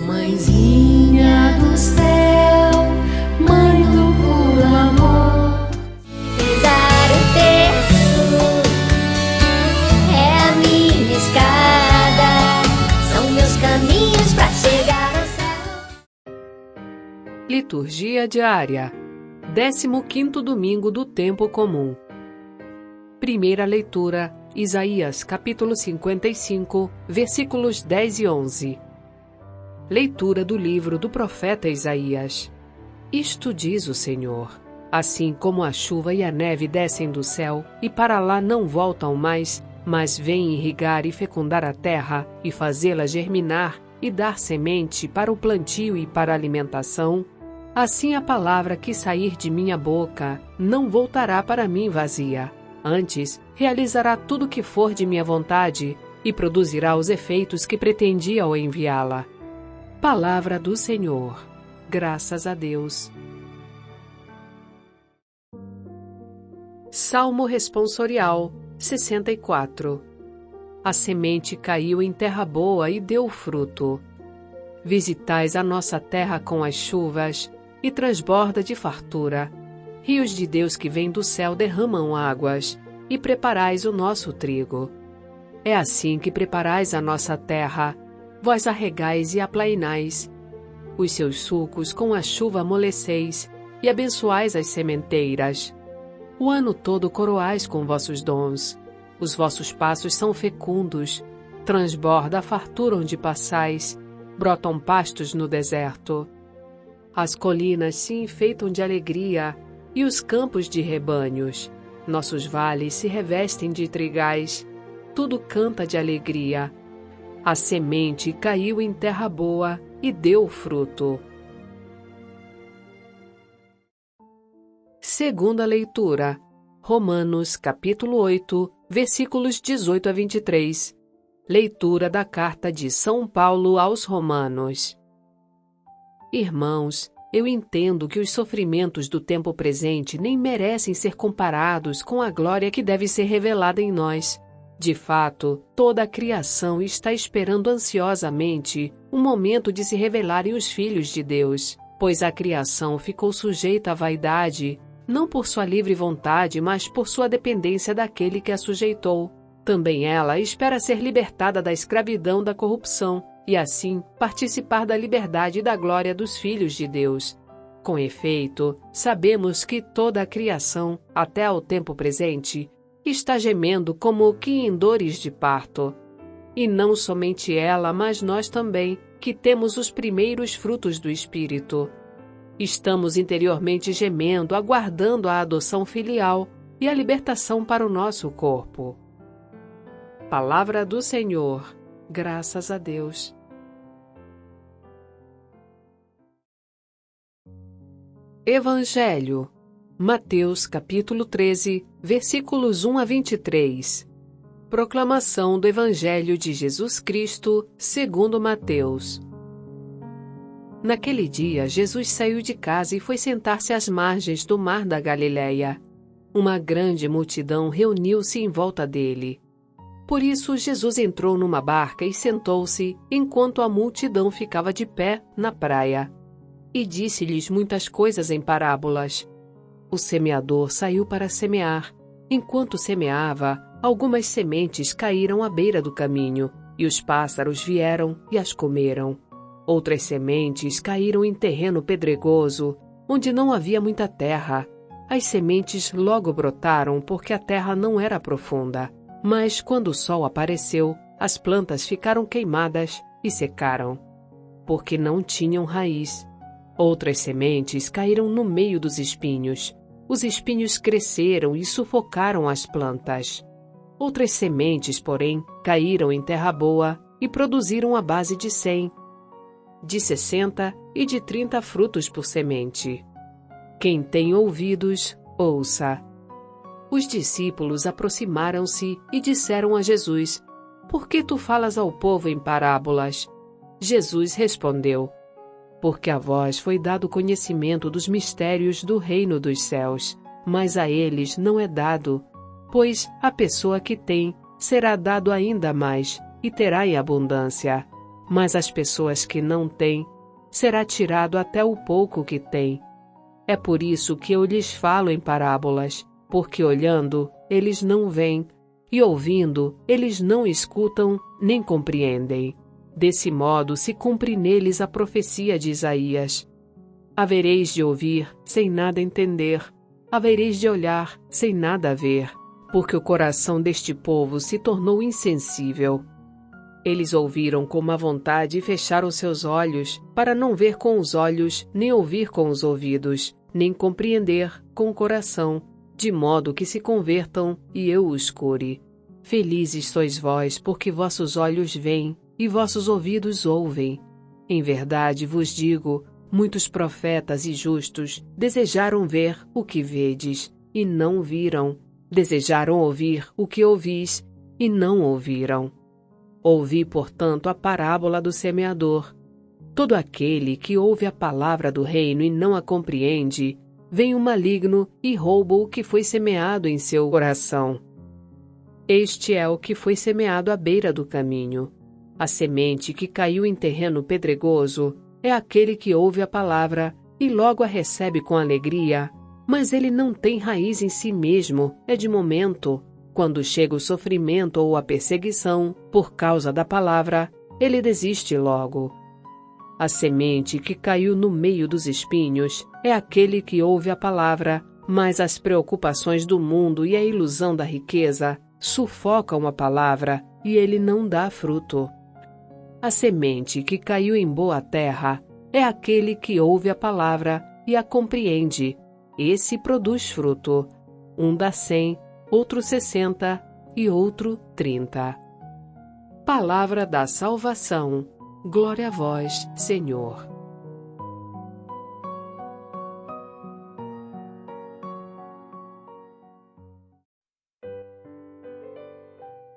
Mãezinha do céu, mãe do puro amor. Pisar o terço é a minha escada, são meus caminhos para chegar ao céu. Liturgia diária, 15º domingo do tempo comum. Primeira leitura, Isaías capítulo 55, versículos 10 e 11. Leitura do livro do profeta Isaías. Isto diz o Senhor: assim como a chuva e a neve descem do céu, e para lá não voltam mais, mas vêm irrigar e fecundar a terra, e fazê-la germinar, e dar semente para o plantio e para a alimentação, assim a palavra que sair de minha boca não voltará para mim vazia. Antes, realizará tudo o que for de minha vontade, e produzirá os efeitos que pretendia ao enviá-la. Palavra do Senhor. Graças a Deus. Salmo responsorial 64. A semente caiu em terra boa e deu fruto. Visitais a nossa terra com as chuvas, e transborda de fartura. Rios de Deus que vêm do céu derramam águas, e preparais o nosso trigo. É assim que preparais a nossa terra, vós a regais e aplainais. Os seus sulcos com a chuva amoleceis, e abençoais as sementeiras. O ano todo coroais com vossos dons. Os vossos passos são fecundos, transborda a fartura onde passais, brotam pastos no deserto. As colinas se enfeitam de alegria, e os campos de rebanhos. Nossos vales se revestem de trigais, tudo canta de alegria. A semente caiu em terra boa e deu fruto. Segunda leitura, Romanos capítulo 8, versículos 18 a 23. Leitura da carta de São Paulo aos Romanos. Irmãos, eu entendo que os sofrimentos do tempo presente nem merecem ser comparados com a glória que deve ser revelada em nós. De fato, toda a criação está esperando ansiosamente o momento de se revelarem os filhos de Deus, pois a criação ficou sujeita à vaidade, não por sua livre vontade, mas por sua dependência daquele que a sujeitou. Também ela espera ser libertada da escravidão da corrupção, e assim participar da liberdade e da glória dos filhos de Deus. Com efeito, sabemos que toda a criação, até ao tempo presente, está gemendo como que em dores de parto. E não somente ela, mas nós também, que temos os primeiros frutos do Espírito. Estamos interiormente gemendo, aguardando a adoção filial e a libertação para o nosso corpo. Palavra do Senhor. Graças a Deus. Evangelho, Mateus capítulo 13, versículos 1 a 23. Proclamação do Evangelho de Jesus Cristo, segundo Mateus. Naquele dia, Jesus saiu de casa e foi sentar-se às margens do mar da Galileia. Uma grande multidão reuniu-se em volta dele. Por isso, Jesus entrou numa barca e sentou-se, enquanto a multidão ficava de pé na praia. E disse-lhes muitas coisas em parábolas. O semeador saiu para semear. Enquanto semeava, algumas sementes caíram à beira do caminho, e os pássaros vieram e as comeram. Outras sementes caíram em terreno pedregoso, onde não havia muita terra. As sementes logo brotaram porque a terra não era profunda. Mas quando o sol apareceu, as plantas ficaram queimadas e secaram, porque não tinham raiz. Outras sementes caíram no meio dos espinhos. Os espinhos cresceram e sufocaram as plantas. Outras sementes, porém, caíram em terra boa e produziram a base de 100, de 60 e de 30 frutos por semente. Quem tem ouvidos, ouça. Os discípulos aproximaram-se e disseram a Jesus: Por que tu falas ao povo em parábolas? Jesus respondeu: Porque a vós foi dado conhecimento dos mistérios do reino dos céus, mas a eles não é dado, pois a pessoa que tem será dado ainda mais, e terá em abundância. mas às pessoas que não têm, será tirado até o pouco que têm. É por isso que eu lhes falo em parábolas, porque olhando, eles não veem, e ouvindo, eles não escutam nem compreendem. Desse modo se cumpre neles a profecia de Isaías. Havereis de ouvir, sem nada entender, havereis de olhar, sem nada ver, porque o coração deste povo se tornou insensível. Eles ouviram com má vontade e fecharam seus olhos, para não ver com os olhos, nem ouvir com os ouvidos, nem compreender com o coração, de modo que se convertam e eu os cure. Felizes sois vós, porque vossos olhos veem e vossos ouvidos ouvem. Em verdade vos digo, muitos profetas e justos desejaram ver o que vedes, e não viram. Desejaram ouvir o que ouvis, e não ouviram. Ouvi, portanto, a parábola do semeador. Todo aquele que ouve a palavra do reino e não a compreende, vem o maligno e rouba o que foi semeado em seu coração. Este é o que foi semeado à beira do caminho. A semente que caiu em terreno pedregoso é aquele que ouve a palavra e logo a recebe com alegria, mas ele não tem raiz em si mesmo, é de momento. Quando chega o sofrimento ou a perseguição, por causa da palavra, ele desiste logo. A semente que caiu no meio dos espinhos é aquele que ouve a palavra, mas as preocupações do mundo e a ilusão da riqueza sufocam a palavra e ele não dá fruto. A semente que caiu em boa terra é aquele que ouve a palavra e a compreende. Esse produz fruto. Um dá 100, outro 60 e outro 30. Palavra da salvação. Glória a vós, Senhor.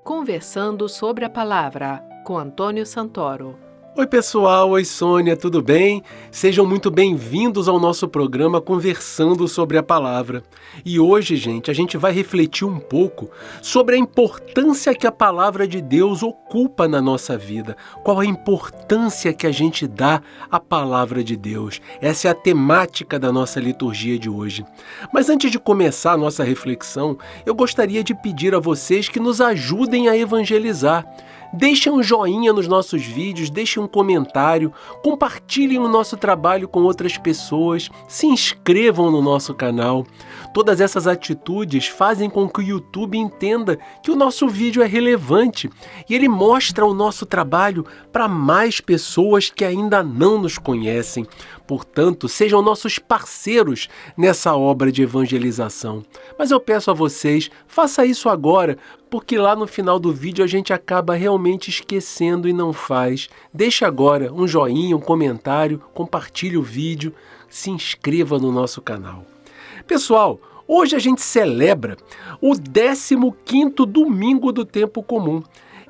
Conversando sobre a palavra, com Antônio Santoro. Oi pessoal, oi Sônia, tudo bem? Sejam muito bem-vindos ao nosso programa Conversando sobre a Palavra. E hoje, gente, a gente vai refletir um pouco sobre a importância que a Palavra de Deus ocupa na nossa vida. Qual a importância que a gente dá à Palavra de Deus. Essa é a temática da nossa liturgia de hoje. Mas antes de começar a nossa reflexão, eu gostaria de pedir a vocês que nos ajudem a evangelizar. Deixem um joinha nos nossos vídeos, deixem um comentário, compartilhem o nosso trabalho com outras pessoas, se inscrevam no nosso canal. Todas essas atitudes fazem com que o YouTube entenda que o nosso vídeo é relevante e ele mostra o nosso trabalho para mais pessoas que ainda não nos conhecem. Portanto, sejam nossos parceiros nessa obra de evangelização. Mas eu peço a vocês, faça isso agora, porque lá no final do vídeo a gente acaba realmente esquecendo e não faz. Deixe agora um joinha, um comentário, compartilhe o vídeo, se inscreva no nosso canal. Pessoal, hoje a gente celebra o 15º domingo do tempo comum.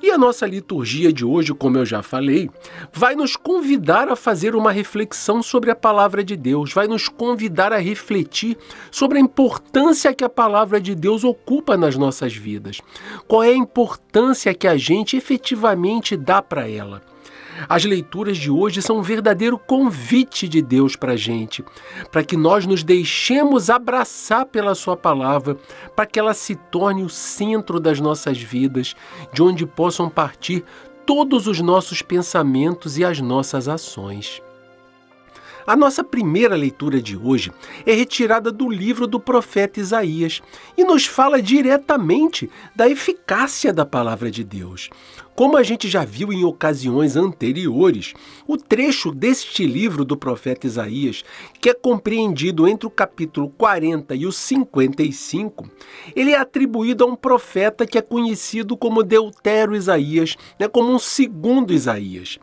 E a nossa liturgia de hoje, como eu já falei, vai nos convidar a fazer uma reflexão sobre a palavra de Deus, vai nos convidar a refletir sobre a importância que a palavra de Deus ocupa nas nossas vidas. Qual é a importância que a gente efetivamente dá para ela? As leituras de hoje são um verdadeiro convite de Deus para a gente, para que nós nos deixemos abraçar pela sua palavra, para que ela se torne o centro das nossas vidas, de onde possam partir todos os nossos pensamentos e as nossas ações. A nossa primeira leitura de hoje é retirada do livro do profeta Isaías e nos fala diretamente da eficácia da palavra de Deus. Como a gente já viu em ocasiões anteriores, o trecho deste livro do profeta Isaías, que é compreendido entre o capítulo 40 e o 55, ele é atribuído a um profeta que é conhecido como Deutero Isaías, como um segundo Isaías.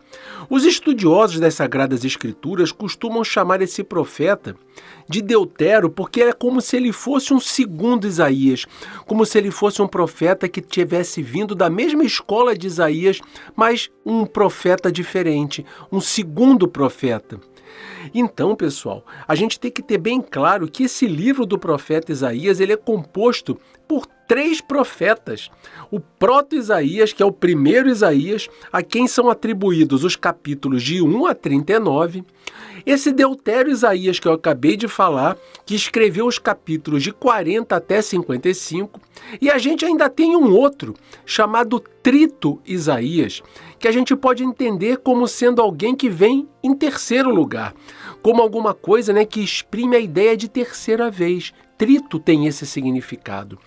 Os estudiosos das Sagradas Escrituras costumam chamar esse profeta de Deutero porque é como se ele fosse um segundo Isaías, como se ele fosse um profeta que tivesse vindo da mesma escola de Isaías, mas um profeta diferente, um segundo profeta. Então, pessoal, a gente tem que ter bem claro que esse livro do profeta Isaías ele é composto por 3 profetas. O proto-Isaías, que é o primeiro Isaías, a quem são atribuídos os capítulos de 1 a 39. Esse Deutério Isaías, que eu acabei de falar, que escreveu os capítulos de 40 até 55. E a gente ainda tem um outro, chamado Trito Isaías, que a gente pode entender como sendo alguém que vem em terceiro lugar, como alguma coisa, né, que exprime a ideia de terceira vez. Trito tem esse significado.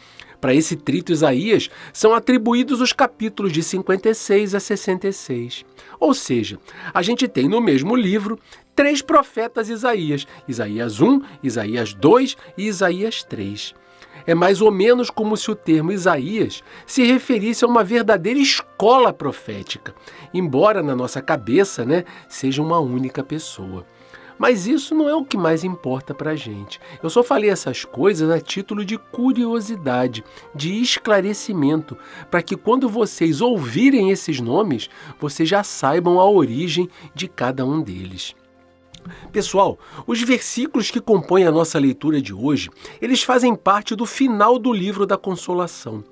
Para esse Trito Isaías, são atribuídos os capítulos de 56 a 66. Ou seja, a gente tem no mesmo livro 3 profetas Isaías, Isaías 1, Isaías 2 e Isaías 3. É mais ou menos como se o termo Isaías se referisse a uma verdadeira escola profética, embora na nossa cabeça, né, seja uma única pessoa. Mas isso não é o que mais importa para a gente. Eu só falei essas coisas a título de curiosidade, de esclarecimento, para que quando vocês ouvirem esses nomes, vocês já saibam a origem de cada um deles. Pessoal, os versículos que compõem a nossa leitura de hoje, eles fazem parte do final do livro da Consolação.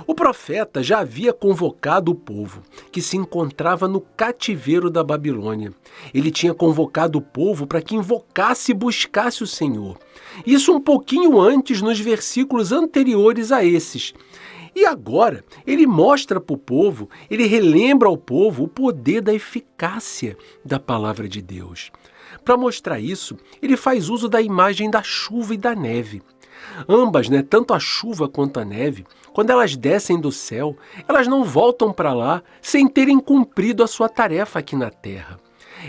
O profeta já havia convocado o povo, que se encontrava no cativeiro da Babilônia. Ele tinha convocado o povo para que invocasse e buscasse o Senhor. Isso um pouquinho antes, nos versículos anteriores a esses. E agora, ele mostra para o povo, ele relembra ao povo o poder da eficácia da palavra de Deus. Para mostrar isso, ele faz uso da imagem da chuva e da neve. Ambas, né, tanto a chuva quanto a neve, quando elas descem do céu, elas não voltam para lá sem terem cumprido a sua tarefa aqui na terra.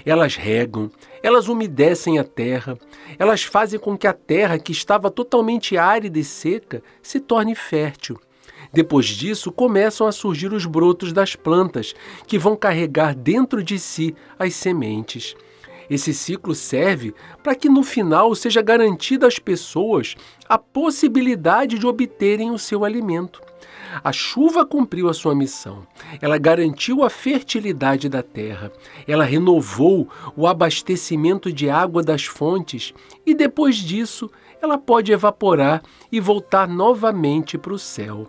Elas regam, elas umedecem a terra, elas fazem com que a terra, que estava totalmente árida e seca, se torne fértil. Depois disso, começam a surgir os brotos das plantas, que vão carregar dentro de si as sementes. Esse ciclo serve para que no final seja garantida às pessoas a possibilidade de obterem o seu alimento. A chuva cumpriu a sua missão. Ela garantiu a fertilidade da terra. Ela renovou o abastecimento de água das fontes e depois disso ela pode evaporar e voltar novamente para o céu.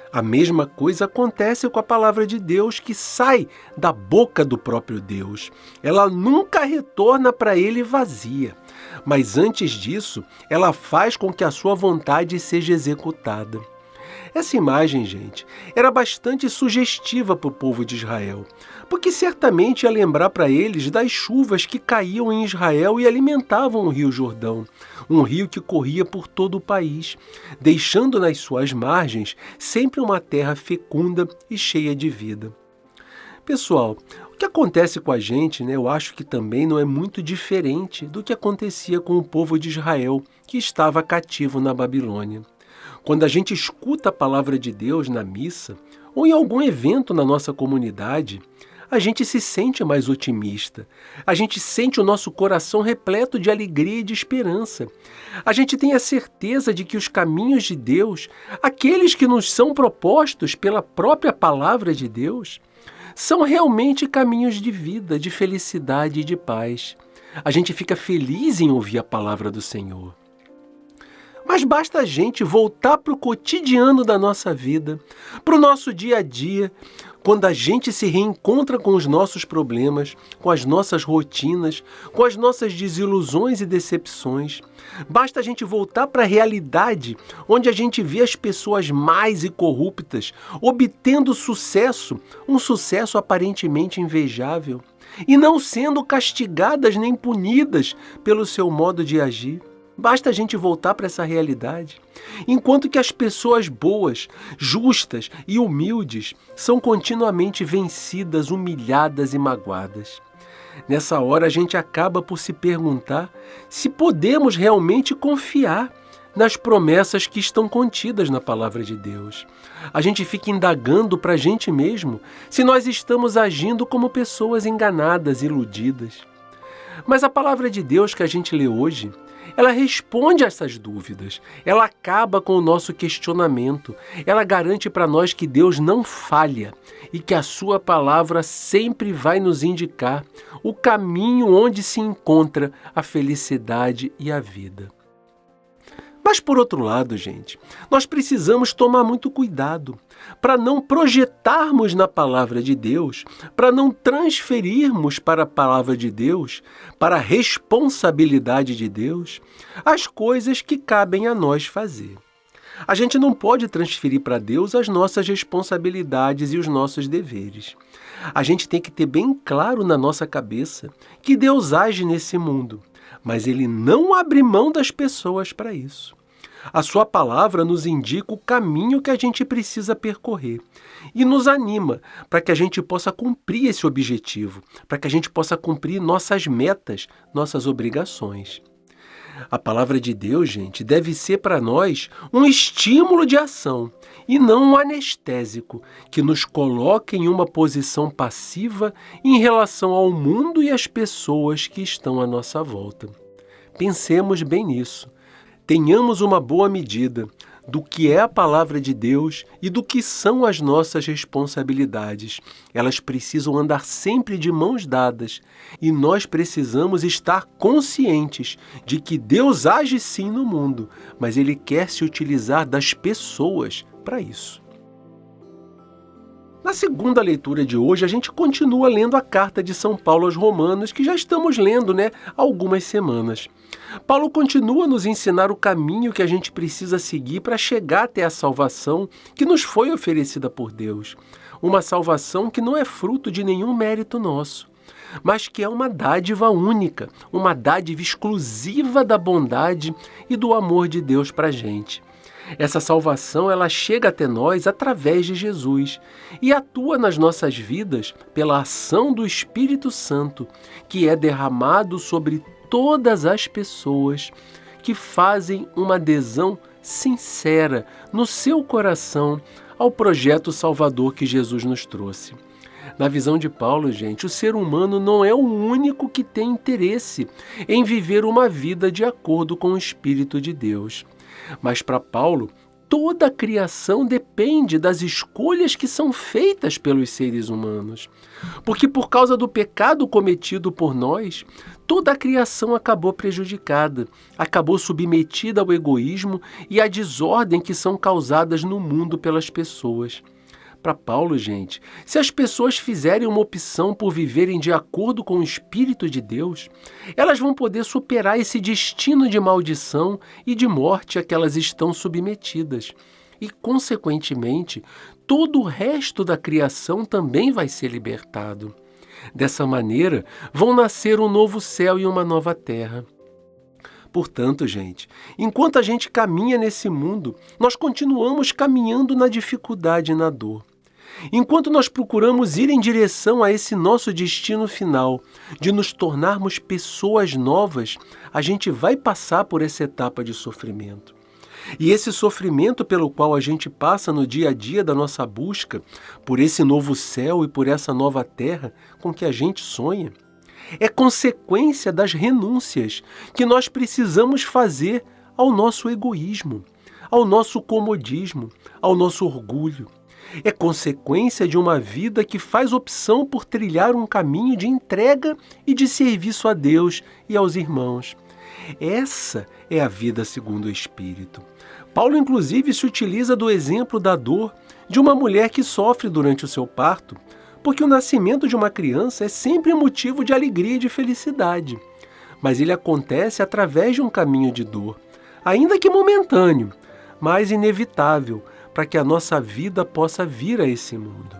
A mesma coisa acontece com a palavra de Deus que sai da boca do próprio Deus. Ela nunca retorna para ele vazia, mas antes disso, ela faz com que a sua vontade seja executada. Essa imagem, gente, era bastante sugestiva para o povo de Israel, porque certamente ia lembrar para eles das chuvas que caíam em Israel e alimentavam o Rio Jordão, um rio que corria por todo o país, deixando nas suas margens sempre uma terra fecunda e cheia de vida. Pessoal, o que acontece com a gente, né, eu acho que também não é muito diferente do que acontecia com o povo de Israel, que estava cativo na Babilônia. Quando a gente escuta a palavra de Deus na missa ou em algum evento na nossa comunidade, a gente se sente mais otimista. A gente sente o nosso coração repleto de alegria e de esperança. A gente tem a certeza de que os caminhos de Deus, aqueles que nos são propostos pela própria palavra de Deus, são realmente caminhos de vida, de felicidade e de paz. A gente fica feliz em ouvir a palavra do Senhor. Mas basta a gente voltar para o cotidiano da nossa vida, para o nosso dia a dia, quando a gente se reencontra com os nossos problemas, com as nossas rotinas, com as nossas desilusões e decepções. Basta a gente voltar para a realidade, onde a gente vê as pessoas más e corruptas obtendo sucesso, um sucesso aparentemente invejável, e não sendo castigadas nem punidas pelo seu modo de agir. Basta a gente voltar para essa realidade. Enquanto que as pessoas boas, justas e humildes são continuamente vencidas, humilhadas e magoadas. Nessa hora a gente acaba por se perguntar se podemos realmente confiar nas promessas que estão contidas na palavra de Deus. A gente fica indagando para a gente mesmo se nós estamos agindo como pessoas enganadas, iludidas. Mas a palavra de Deus que a gente lê hoje, ela responde a essas dúvidas, ela acaba com o nosso questionamento, ela garante para nós que Deus não falha e que a sua palavra sempre vai nos indicar o caminho onde se encontra a felicidade e a vida. Mas, por outro lado, gente, nós precisamos tomar muito cuidado para não projetarmos na palavra de Deus, para não transferirmos para a palavra de Deus, para a responsabilidade de Deus, as coisas que cabem a nós fazer. A gente não pode transferir para Deus as nossas responsabilidades e os nossos deveres. A gente tem que ter bem claro na nossa cabeça que Deus age nesse mundo, mas Ele não abre mão das pessoas para isso. A sua palavra nos indica o caminho que a gente precisa percorrer e nos anima para que a gente possa cumprir esse objetivo, para que a gente possa cumprir nossas metas, nossas obrigações. A palavra de Deus, gente, deve ser para nós um estímulo de ação e não um anestésico que nos coloque em uma posição passiva em relação ao mundo e às pessoas que estão à nossa volta. Pensemos bem nisso. Tenhamos uma boa medida do que é a palavra de Deus e do que são as nossas responsabilidades. Elas precisam andar sempre de mãos dadas e nós precisamos estar conscientes de que Deus age sim no mundo, mas Ele quer se utilizar das pessoas para isso. Na segunda leitura de hoje, a gente continua lendo a carta de São Paulo aos Romanos, que já estamos lendo, há algumas semanas. Paulo continua a nos ensinar o caminho que a gente precisa seguir para chegar até a salvação que nos foi oferecida por Deus. Uma salvação que não é fruto de nenhum mérito nosso, mas que é uma dádiva única, uma dádiva exclusiva da bondade e do amor de Deus para a gente. Essa salvação, ela chega até nós através de Jesus e atua nas nossas vidas pela ação do Espírito Santo, que é derramado sobre todas as pessoas que fazem uma adesão sincera no seu coração ao projeto salvador que Jesus nos trouxe. Na visão de Paulo, gente, o ser humano não é o único que tem interesse em viver uma vida de acordo com o Espírito de Deus. Mas para Paulo, toda a criação depende das escolhas que são feitas pelos seres humanos. Porque por causa do pecado cometido por nós, toda a criação acabou prejudicada, acabou submetida ao egoísmo e à desordem que são causadas no mundo pelas pessoas. Para Paulo, gente, se as pessoas fizerem uma opção por viverem de acordo com o Espírito de Deus, elas vão poder superar esse destino de maldição e de morte a que elas estão submetidas. E, consequentemente, todo o resto da criação também vai ser libertado. Dessa maneira, vão nascer um novo céu e uma nova terra. Portanto, gente, enquanto a gente caminha nesse mundo, nós continuamos caminhando na dificuldade e na dor. Enquanto nós procuramos ir em direção a esse nosso destino final, de nos tornarmos pessoas novas, a gente vai passar por essa etapa de sofrimento. E esse sofrimento pelo qual a gente passa no dia a dia da nossa busca, por esse novo céu e por essa nova terra com que a gente sonha, é consequência das renúncias que nós precisamos fazer ao nosso egoísmo, ao nosso comodismo, ao nosso orgulho. É consequência de uma vida que faz opção por trilhar um caminho de entrega e de serviço a Deus e aos irmãos. Essa é a vida segundo o Espírito. Paulo, inclusive, se utiliza do exemplo da dor de uma mulher que sofre durante o seu parto, porque o nascimento de uma criança é sempre motivo de alegria e de felicidade. Mas ele acontece através de um caminho de dor, ainda que momentâneo, mas inevitável, para que a nossa vida possa vir a esse mundo.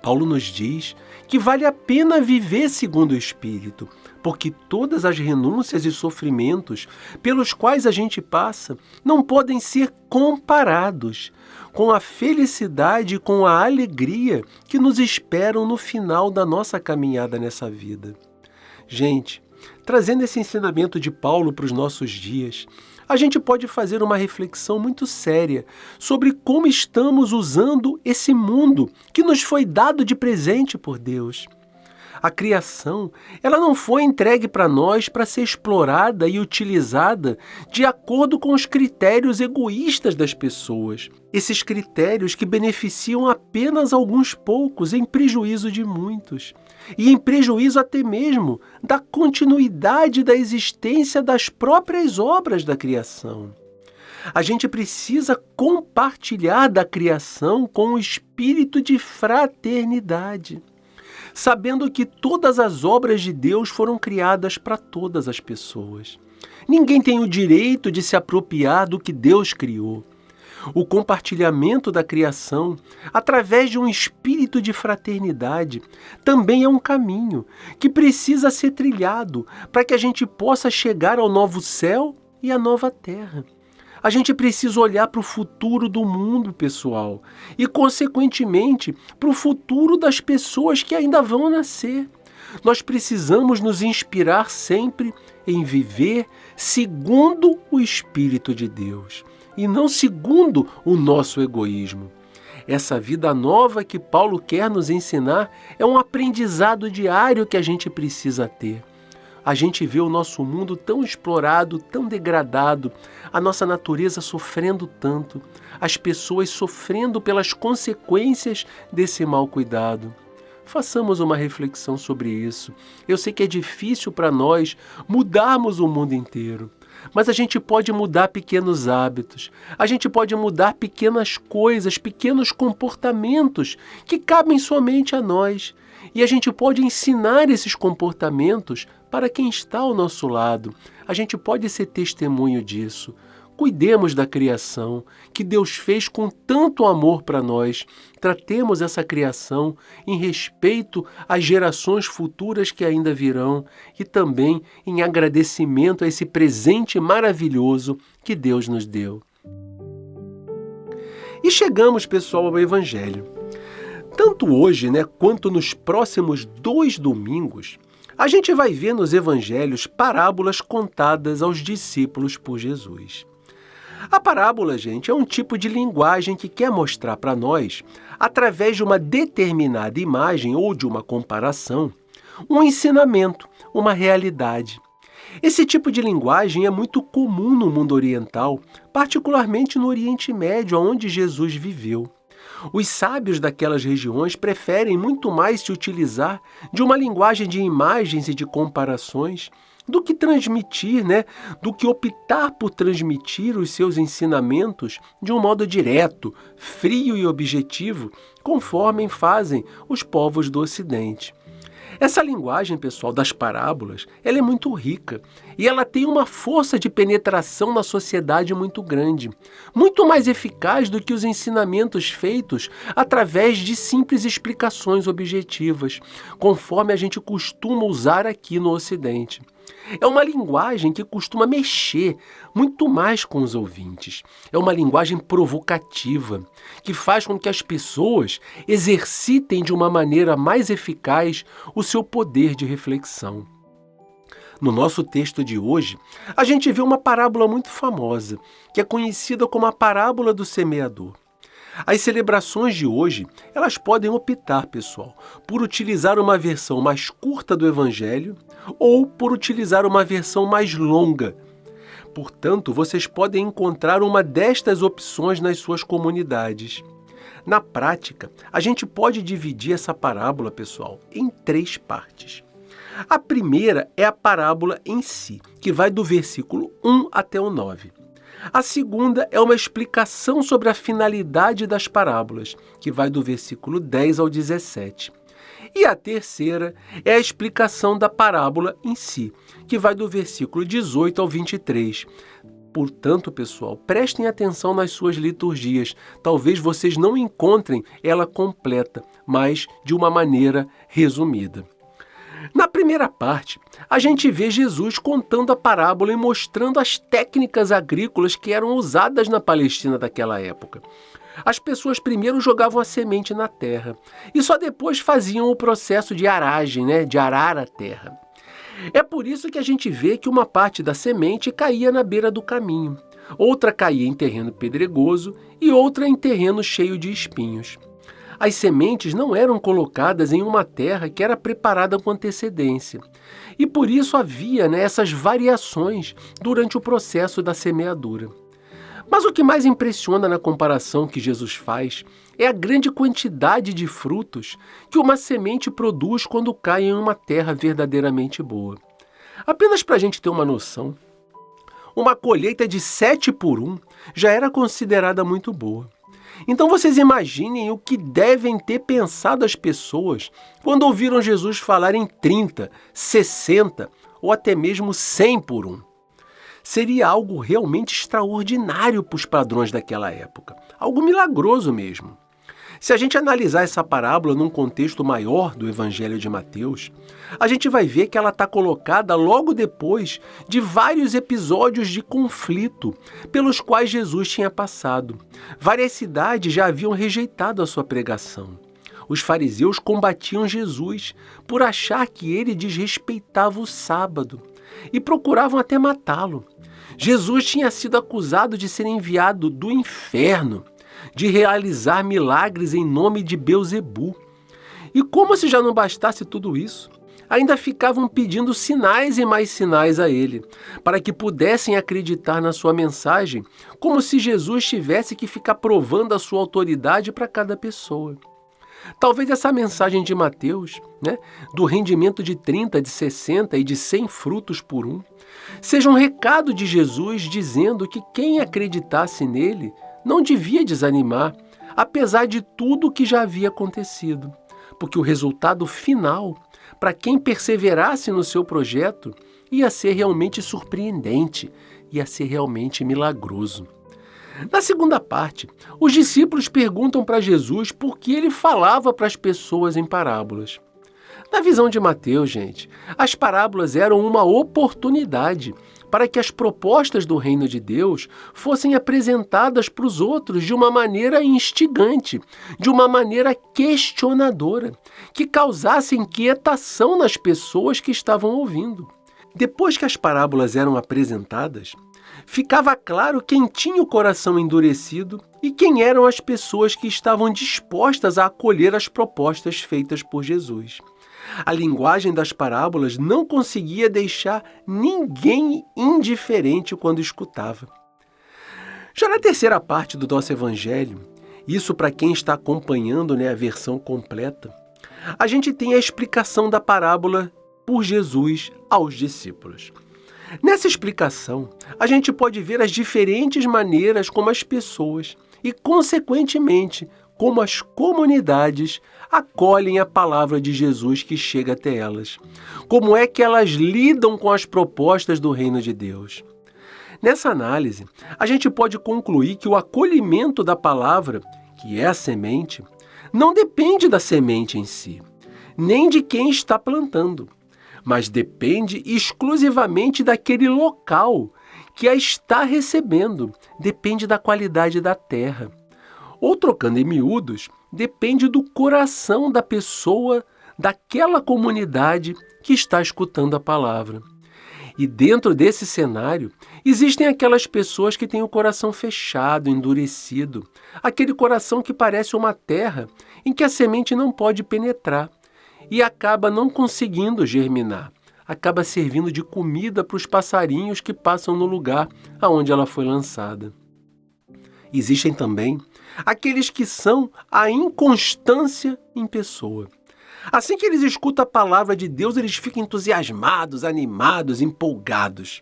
Paulo nos diz que vale a pena viver segundo o Espírito, porque todas as renúncias e sofrimentos pelos quais a gente passa não podem ser comparados com a felicidade e com a alegria que nos esperam no final da nossa caminhada nessa vida. Gente, trazendo esse ensinamento de Paulo para os nossos dias, a gente pode fazer uma reflexão muito séria sobre como estamos usando esse mundo que nos foi dado de presente por Deus. A criação, ela não foi entregue para nós para ser explorada e utilizada de acordo com os critérios egoístas das pessoas. Esses critérios que beneficiam apenas alguns poucos em prejuízo de muitos. E em prejuízo até mesmo da continuidade da existência das próprias obras da criação. A gente precisa compartilhar da criação com o espírito de fraternidade, sabendo que todas as obras de Deus foram criadas para todas as pessoas. Ninguém tem o direito de se apropriar do que Deus criou. O compartilhamento da criação, através de um espírito de fraternidade, também é um caminho que precisa ser trilhado para que a gente possa chegar ao novo céu e à nova terra. A gente precisa olhar para o futuro do mundo, pessoal, e, consequentemente, para o futuro das pessoas que ainda vão nascer. Nós precisamos nos inspirar sempre em viver segundo o Espírito de Deus e não segundo o nosso egoísmo. Essa vida nova que Paulo quer nos ensinar é um aprendizado diário que a gente precisa ter. A gente vê o nosso mundo tão explorado, tão degradado, a nossa natureza sofrendo tanto, as pessoas sofrendo pelas consequências desse mau cuidado. Façamos uma reflexão sobre isso. Eu sei que é difícil para nós mudarmos o mundo inteiro, mas a gente pode mudar pequenos hábitos, a gente pode mudar pequenas coisas, pequenos comportamentos que cabem somente a nós. E a gente pode ensinar esses comportamentos para quem está ao nosso lado. A gente pode ser testemunho disso. Cuidemos da criação que Deus fez com tanto amor para nós. Tratemos essa criação em respeito às gerações futuras que ainda virão e também em agradecimento a esse presente maravilhoso que Deus nos deu. E chegamos, pessoal, ao Evangelho. Tanto hoje, quanto nos próximos 2 domingos, a gente vai ver nos evangelhos parábolas contadas aos discípulos por Jesus. A parábola, gente, é um tipo de linguagem que quer mostrar para nós, através de uma determinada imagem ou de uma comparação, um ensinamento, uma realidade. Esse tipo de linguagem é muito comum no mundo oriental, particularmente no Oriente Médio, onde Jesus viveu. Os sábios daquelas regiões preferem muito mais se utilizar de uma linguagem de imagens e de comparações do que transmitir, do que optar por transmitir os seus ensinamentos de um modo direto, frio e objetivo, conforme fazem os povos do Ocidente. Essa linguagem, pessoal, das parábolas, ela é muito rica e ela tem uma força de penetração na sociedade muito grande, muito mais eficaz do que os ensinamentos feitos através de simples explicações objetivas, conforme a gente costuma usar aqui no Ocidente. É uma linguagem que costuma mexer muito mais com os ouvintes. É uma linguagem provocativa, que faz com que as pessoas exercitem de uma maneira mais eficaz o seu poder de reflexão. No nosso texto de hoje, a gente vê uma parábola muito famosa, que é conhecida como a parábola do semeador. As celebrações de hoje, elas podem optar, pessoal, por utilizar uma versão mais curta do Evangelho ou por utilizar uma versão mais longa. Portanto, vocês podem encontrar uma destas opções nas suas comunidades. Na prática, a gente pode dividir essa parábola, pessoal, em 3 partes. A primeira é a parábola em si, que vai do versículo 1 até o 9. A segunda é uma explicação sobre a finalidade das parábolas, que vai do versículo 10 ao 17. E a terceira é a explicação da parábola em si, que vai do versículo 18 ao 23. Portanto, pessoal, prestem atenção nas suas liturgias. Talvez vocês não encontrem ela completa, mas de uma maneira resumida. Na primeira parte, a gente vê Jesus contando a parábola e mostrando as técnicas agrícolas que eram usadas na Palestina daquela época. As pessoas primeiro jogavam a semente na terra e só depois faziam o processo de aragem, de arar a terra. É por isso que a gente vê que uma parte da semente caía na beira do caminho, outra caía em terreno pedregoso e outra em terreno cheio de espinhos. As sementes não eram colocadas em uma terra que era preparada com antecedência. E por isso havia essas variações durante o processo da semeadura. Mas o que mais impressiona na comparação que Jesus faz é a grande quantidade de frutos que uma semente produz quando cai em uma terra verdadeiramente boa. Apenas para a gente ter uma noção, uma colheita de 7 por 1 já era considerada muito boa. Então vocês imaginem o que devem ter pensado as pessoas quando ouviram Jesus falar em 30, 60 ou até mesmo 100 por 1. Seria algo realmente extraordinário para os padrões daquela época, algo milagroso mesmo. Se a gente analisar essa parábola num contexto maior do Evangelho de Mateus, a gente vai ver que ela está colocada logo depois de vários episódios de conflito pelos quais Jesus tinha passado. Várias cidades já haviam rejeitado a sua pregação. Os fariseus combatiam Jesus por achar que ele desrespeitava o sábado e procuravam até matá-lo. Jesus tinha sido acusado de ser enviado do inferno, de realizar milagres em nome de Beelzebu. E como se já não bastasse tudo isso, ainda ficavam pedindo sinais e mais sinais a ele, para que pudessem acreditar na sua mensagem, como se Jesus tivesse que ficar provando a sua autoridade para cada pessoa. Talvez essa mensagem de Mateus, do rendimento de 30, de 60 e de 100 frutos por 1, seja um recado de Jesus dizendo que quem acreditasse nele não devia desanimar, apesar de tudo o que já havia acontecido, porque o resultado final, para quem perseverasse no seu projeto, ia ser realmente surpreendente, ia ser realmente milagroso. Na segunda parte, os discípulos perguntam para Jesus por que ele falava para as pessoas em parábolas. Na visão de Mateus, gente, as parábolas eram uma oportunidade para que as propostas do reino de Deus fossem apresentadas para os outros de uma maneira instigante, de uma maneira questionadora, que causasse inquietação nas pessoas que estavam ouvindo. Depois que as parábolas eram apresentadas, ficava claro quem tinha o coração endurecido e quem eram as pessoas que estavam dispostas a acolher as propostas feitas por Jesus. A linguagem das parábolas não conseguia deixar ninguém indiferente quando escutava. Já na terceira parte do nosso evangelho, isso para quem está acompanhando a versão completa, a gente tem a explicação da parábola por Jesus aos discípulos. Nessa explicação, a gente pode ver as diferentes maneiras como as pessoas e, consequentemente, como as comunidades acolhem a palavra de Jesus que chega até elas. Como é que elas lidam com as propostas do reino de Deus. Nessa análise, a gente pode concluir que o acolhimento da palavra, que é a semente, não depende da semente em si, nem de quem está plantando, mas depende exclusivamente daquele local que a está recebendo, depende da qualidade da terra. Ou, trocando em miúdos, depende do coração da pessoa, daquela comunidade que está escutando a palavra. E dentro desse cenário, existem aquelas pessoas que têm o coração fechado, endurecido, aquele coração que parece uma terra em que a semente não pode penetrar e acaba não conseguindo germinar, acaba servindo de comida para os passarinhos que passam no lugar aonde ela foi lançada. Existem também aqueles que são a inconstância em pessoa. Assim que eles escutam a palavra de Deus, eles ficam entusiasmados, animados, empolgados.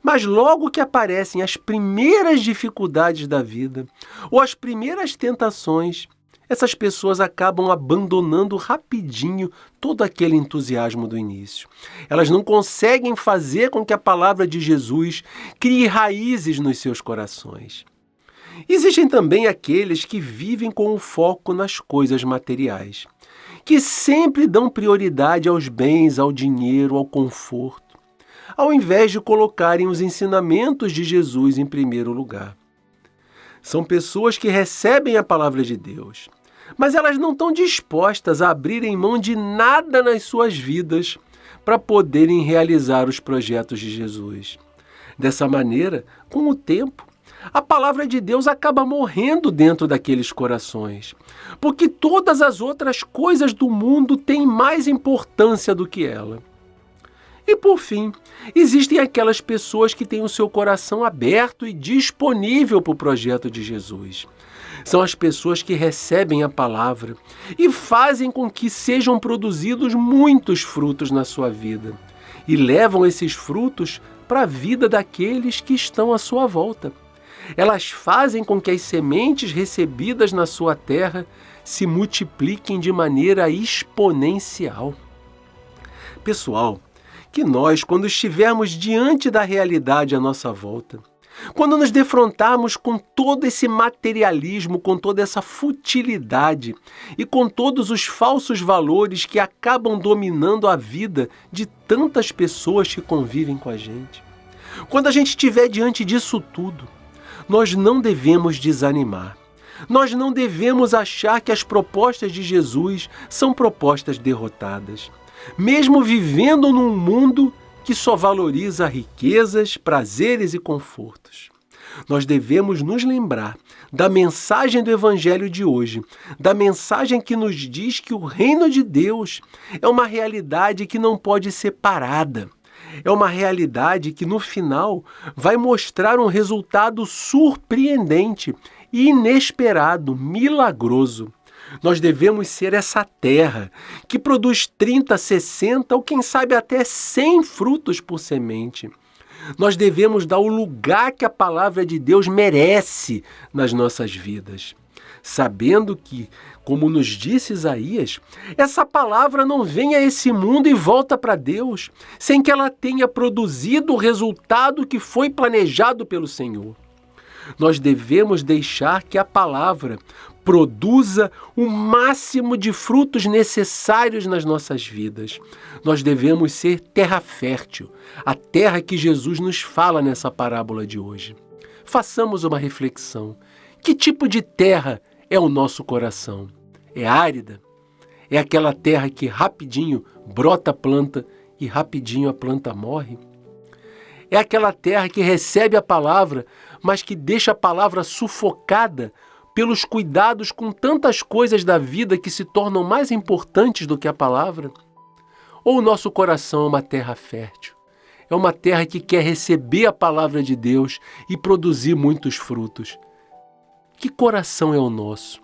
Mas logo que aparecem as primeiras dificuldades da vida, ou as primeiras tentações, essas pessoas acabam abandonando rapidinho todo aquele entusiasmo do início. Elas não conseguem fazer com que a palavra de Jesus crie raízes nos seus corações. Existem também aqueles que vivem com o foco nas coisas materiais, que sempre dão prioridade aos bens, ao dinheiro, ao conforto, ao invés de colocarem os ensinamentos de Jesus em primeiro lugar. São pessoas que recebem a palavra de Deus, mas elas não estão dispostas a abrirem mão de nada nas suas vidas para poderem realizar os projetos de Jesus. Dessa maneira, com o tempo, a palavra de Deus acaba morrendo dentro daqueles corações, porque todas as outras coisas do mundo têm mais importância do que ela. E por fim, existem aquelas pessoas que têm o seu coração aberto e disponível para o projeto de Jesus. São as pessoas que recebem a palavra e fazem com que sejam produzidos muitos frutos na sua vida e levam esses frutos para a vida daqueles que estão à sua volta. Elas fazem com que as sementes recebidas na sua terra se multipliquem de maneira exponencial. Pessoal, que nós, quando estivermos diante da realidade à nossa volta, quando nos defrontarmos com todo esse materialismo, com toda essa futilidade e com todos os falsos valores que acabam dominando a vida de tantas pessoas que convivem com a gente, quando a gente estiver diante disso tudo, nós não devemos desanimar. Nós não devemos achar que as propostas de Jesus são propostas derrotadas. Mesmo vivendo num mundo que só valoriza riquezas, prazeres e confortos. Nós devemos nos lembrar da mensagem do Evangelho de hoje, da mensagem que nos diz que o reino de Deus é uma realidade que não pode ser parada. É uma realidade que, no final, vai mostrar um resultado surpreendente, inesperado, milagroso. Nós devemos ser essa terra que produz 30, 60 ou quem sabe até 100 frutos por semente. Nós devemos dar o lugar que a palavra de Deus merece nas nossas vidas, sabendo que, como nos disse Isaías, essa palavra não vem a esse mundo e volta para Deus, sem que ela tenha produzido o resultado que foi planejado pelo Senhor. Nós devemos deixar que a palavra produza o máximo de frutos necessários nas nossas vidas. Nós devemos ser terra fértil, a terra que Jesus nos fala nessa parábola de hoje. Façamos uma reflexão. Que tipo de terra é o nosso coração? É árida? É aquela terra que rapidinho brota a planta e rapidinho a planta morre? É aquela terra que recebe a palavra, mas que deixa a palavra sufocada pelos cuidados com tantas coisas da vida que se tornam mais importantes do que a palavra? Ou o nosso coração é uma terra fértil? É uma terra que quer receber a palavra de Deus e produzir muitos frutos? Que coração é o nosso?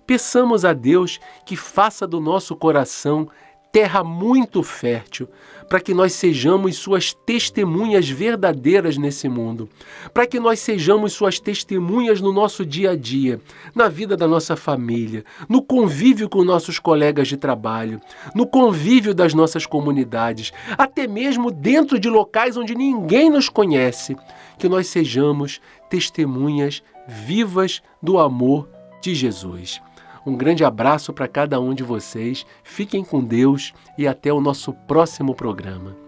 Peçamos a Deus que faça do nosso coração terra muito fértil, para que nós sejamos suas testemunhas verdadeiras nesse mundo, para que nós sejamos suas testemunhas no nosso dia a dia, na vida da nossa família, no convívio com nossos colegas de trabalho, no convívio das nossas comunidades, até mesmo dentro de locais onde ninguém nos conhece, que nós sejamos testemunhas vivas do amor de Jesus. Um grande abraço para cada um de vocês, fiquem com Deus e até o nosso próximo programa.